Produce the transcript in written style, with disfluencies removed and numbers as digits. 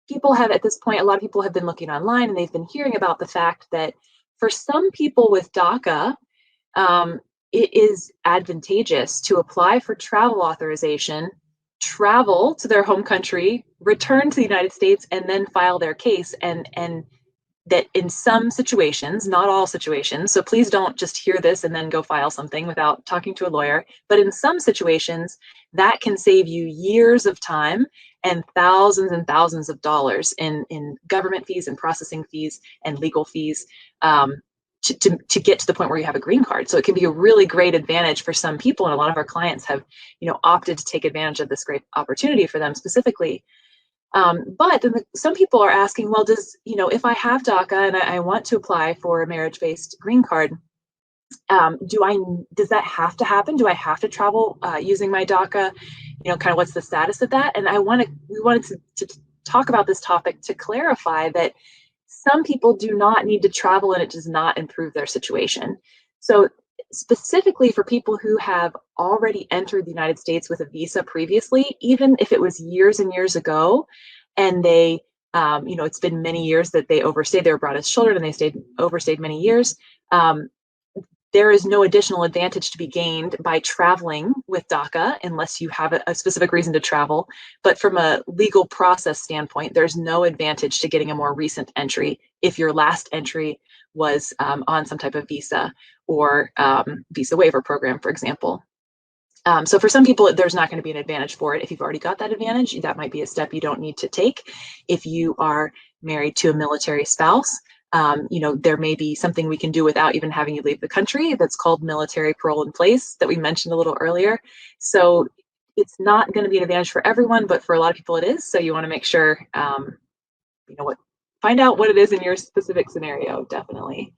people have at this point, a lot of people have been looking online and they've been hearing about the fact that for some people with DACA, um, it is advantageous to apply for travel authorization, travel to their home country, return to the United States, and then file their case. And that in some situations, not all situations, so please don't just hear this and then go file something without talking to a lawyer, but in some situations, that can save you years of time and thousands of dollars in government fees and processing fees and legal fees, to get to the point where you have a green card. So it can be a really great advantage for some people, and a lot of our clients have opted to take advantage of this great opportunity for them specifically. But then some people are asking, well, if I have DACA and I want to apply for a marriage-based green card, does that have to happen? Do I have to travel using my DACA? Kind of what's the status of that? And we wanted to talk about this topic to clarify that some people do not need to travel and it does not improve their situation. So specifically for people who have already entered the United States with a visa previously, even if it was years and years ago, and they, it's been many years that they overstayed, they were brought as children and they overstayed many years, there is no additional advantage to be gained by traveling with DACA unless you have a specific reason to travel. But from a legal process standpoint, there's no advantage to getting a more recent entry if your last entry was on some type of visa or visa waiver program, for example. So for some people, there's not going to be an advantage for it. If you've already got that advantage, that might be a step you don't need to take. If you are married to a military spouse, there may be something we can do without even having you leave the country. That's called military parole in place that we mentioned a little earlier. So it's not going to be an advantage for everyone, but for a lot of people it is. So you want to make sure, find out what it is in your specific scenario, definitely.